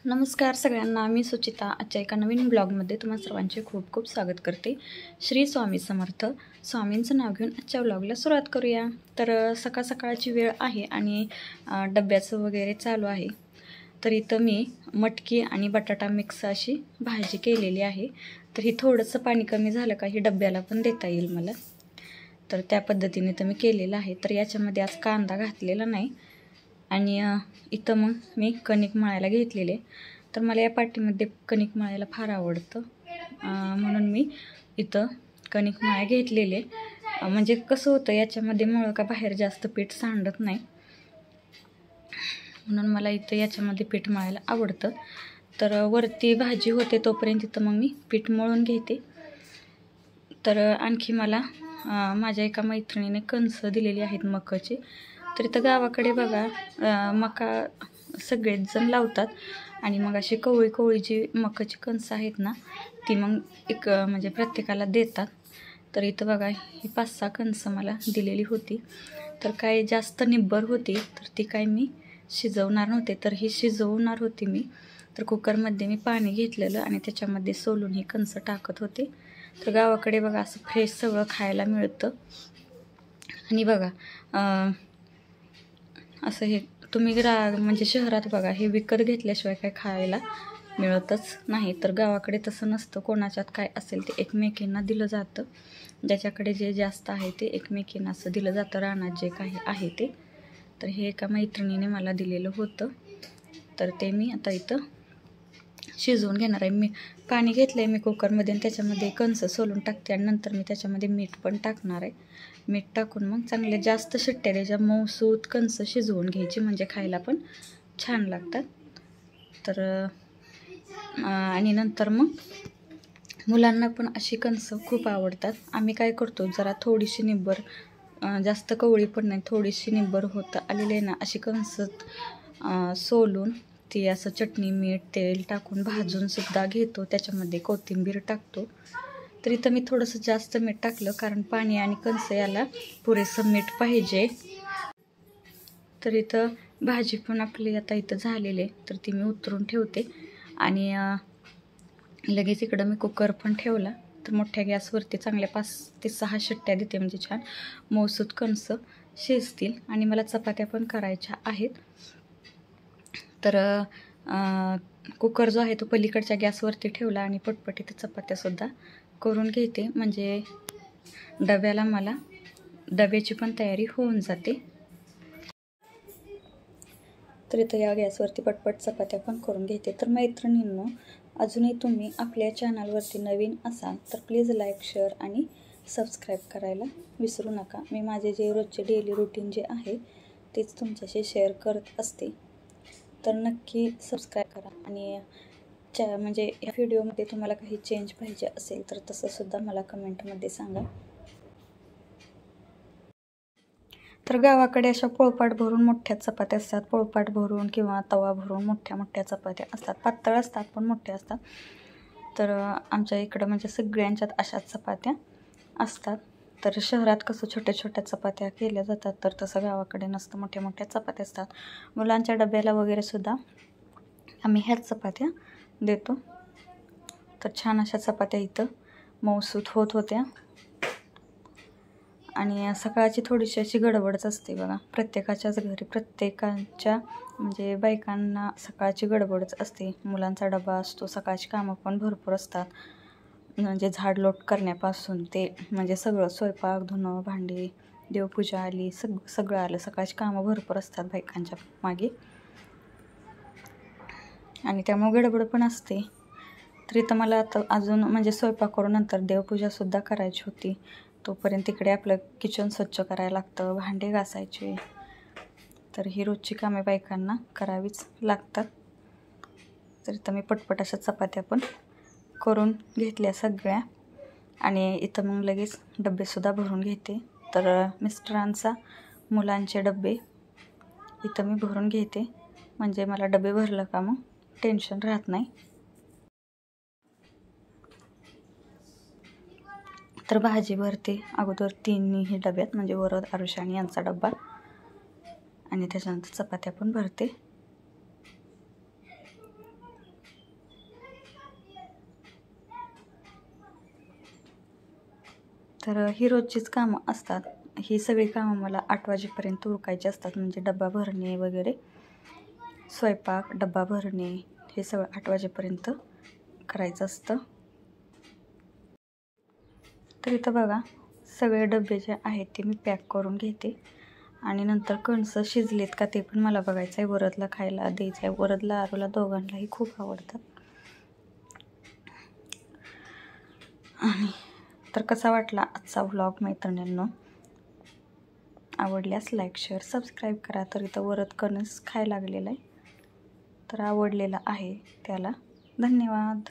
नमस्कार सगळ्यांना, मी सुचिता. आजच्या एका नवीन ब्लॉगमध्ये तुम्हा सर्वांचे खूप खूप स्वागत करते. श्री स्वामी समर्थ. स्वामींचं नाव घेऊन आजच्या ब्लॉगला सुरुवात करूया. तर सकाळ सकाळची वेळ आहे आणि डब्याचं वगैरे चालू आहे. तर इथं मी मटकी आणि बटाटा मिक्स अशी भाजी केलेली आहे. तर ही थोडंसं पाणी कमी झालं का ही डब्याला पण देता येईल मला. तर त्या पद्धतीने तर मी केलेलं आहे. तर याच्यामध्ये आज कांदा घातलेला नाही. आणि इथं मग मी कणिक मळायला घेतलेले. तर मला या पाटीमध्ये कणिक मळायला फार आवडतं, म्हणून मी इथं कणिक मळाय घेतलेले. म्हणजे कसं होतं याच्यामध्ये मळ का बाहेर जास्त पीठ सांडत नाही, म्हणून मला इथं याच्यामध्ये पीठ मळायला आवडतं. तर वरती भाजी होते तोपर्यंत इथं मग मी पीठ मळून घेते. तर आणखी मला माझ्या एका मैत्रिणीने कणसं दिलेली आहेत मकाची. तर इथं गावाकडे बघा मका सगळेच जण लावतात आणि मग अशी कवळी कवळी जी मकाची कणसं आहेत ना ती मग म्हणजे प्रत्येकाला देतात. तर इथं बघा ही 5-6 कणसं मला दिलेली होती. तर काय जास्त निब्बर होती, तर ती काय मी शिजवणार नव्हते. तर ही शिजवणार होती मी. तर कुकरमध्ये मी पाणी घेतलेलं आणि त्याच्यामध्ये सोलून ही कणसं टाकत होते. तर गावाकडे बघा असं फ्रेश सगळं खायला मिळतं. आणि बघा असं हे तुम्ही म्हणजे शहरात बघा हे विकत घेतल्याशिवाय काय खायला मिळतच नाही. तर गावाकडे तसं नसतं. कोणाच्यात काय असेल ते एकमेकींना दिलं जातं. ज्याच्याकडे जे जास्त आहे ते एकमेकींना असं दिलं जातं, रानात जे काही आहे ते. तर हे एका मैत्रिणीने मला दिलेलं होतं. तर ते मी आता इथं शिजवून घेणार आहे. मी पाणी घेतलं आहे मी कुकरमध्ये आणि त्याच्यामध्ये कणसं सोलून टाकते आणि नंतर मी त्याच्यामध्ये मीठ पण टाकणार आहे. मीठ टाकून मग चांगले जास्त शिट्ट्या द्यायच्या, मऊसूत कणसं शिजवून घ्यायची, म्हणजे खायला पण छान लागतात. तर आणि नंतर मग मुलांना पण अशी कणसं खूप आवडतात. आम्ही काय करतो, जरा थोडीशी निब्बर, जास्त कवळी पण नाही, थोडीशी निब्बर होतं आलेली आहे ना अशी कणसं सोलून ती असं चटणी मीठ तेल टाकून भाजूनसुद्धा घेतो. त्याच्यामध्ये कोथिंबीर टाकतो. तर इथं मी थोडंसं जास्त मीठ टाकलं, कारण पाणी आणि कणसं याला पुरेसं मीठ पाहिजे. तर इथं भाजी पण आपली आता इथं झालेली आहे. तर ती मी उतरून ठेवते आणि लगेच इकडं मी कुकर पण ठेवला. तर मोठ्या गॅसवरती चांगल्या 5 ते 6 शिट्ट्या देते, म्हणजे छान मऊसूत कणसं शिजतील. आणि मला चपात्या पण करायच्या आहेत. तर कुकर जो आहे तो पलीकडच्या गॅसवरती ठेवला आणि पटपटीत चपात्यासुद्धा करून घेते, म्हणजे डब्याला मला डब्याची पण तयारी होऊन जाते. तर इथं या गॅसवरती पटपट चपात्या पण करून घेते. तर मैत्रिणींनो, अजूनही तुम्ही आपल्या चॅनलवरती नवीन असाल तर प्लीज लाईक, शेअर आणि सबस्क्राईब करायला विसरू नका. मी माझे जे रोजचे डेली रुटीन जे आहे तेच तुमच्याशी शेअर करत असते. तर नक्की सबस्क्राईब करा. आणि म्हणजे या व्हिडिओमध्ये तुम्हाला काही चेंज पाहिजे असेल तर तसंसुद्धा मला कमेंटमध्ये सांगा. तर गावाकडे अशा पोळपाट भरून मोठ्या चपात्या असतात. पोळपाट भरून किंवा तवा भरून मोठ्या मोठ्या चपात्या असतात. पातळ असतात पण मोठ्या असतात. तर आमच्या इकडं म्हणजे सगळ्यांच्यात अशाच चपात्या असतात. तर शहरात कसं छोट्या छोट्या चपात्या केल्या जातात, तर तसं गावाकडे नसतं, मोठ्या मोठ्या चपात्या असतात. मुलांच्या डब्याला वगैरे सुद्धा आम्ही ह्याच चपात्या देतो. तर छान अशा चपात्या इथं मऊसूत होत होत्या. आणि सकाळची थोडीशी अशी गडबडच असते बघा, प्रत्येकाच्याच घरी, प्रत्येकाच्या म्हणजे बायकांना सकाळची गडबडच असते. मुलांचा डबा असतो, सकाळची कामं पण भरपूर असतात. म्हणजे झाडलोट करण्यापासून ते म्हणजे सगळं, स्वयंपाक, धुणं, भांडी, देवपूजा आली, सगळं आलं. सकाळची कामं भरपूर असतात बायकांच्या मागे आणि त्यामुळे गडबड पण असते. तर इथं मला आता अजून म्हणजे स्वयंपाक करून नंतर देवपूजासुद्धा करायची होती. तोपर्यंत तिकडे आपलं किचन स्वच्छ करायला लागतं, भांडे घासायचे. तर ही रोजची कामे बायकांना करावीच लागतात. तर इथं मी पटपट अशा चपात्या पण करून घेतल्या सगळ्या आणि इथं मग लगेच डब्बेसुद्धा भरून घेते. तर मिस्टरांचा मुलांचे डब्बे इथं मी भरून घेते, म्हणजे मला डबे भरलं का मग टेन्शन राहत नाही. तर भाजी भरते अगोदर तिन्ही डब्यात, म्हणजे वरद, आरुषा आणि यांचा डब्बा, आणि त्याच्यानंतर चपात्या पण भरते. तर ही रोजचीच कामं असतात. ही सगळी कामं मला 8 वाजेपर्यंत उरकायची असतात. म्हणजे डब्बा भरणे वगैरे, स्वयंपाक, डब्बा भरणे, हे सगळं 8 वाजेपर्यंत करायचं असतं. तर इथं बघा सगळे डबे जे आहेत ते मी पॅक करून घेते आणि नंतर कणसं शिजलेत का ते पण मला बघायचं आहे. वरदला खायला द्यायचं आहे. वरदला आरूला दोघांनाही खूप आवडतात. आणि तर कसा वाटला आजचा व्लॉग मैत्रिणींनो? आवडल्यास लाईक, शेअर, सबस्क्राईब करा. तर इथं वरद कणस खायला लागलेला आहे, तर आवडलेला आहे त्याला. धन्यवाद.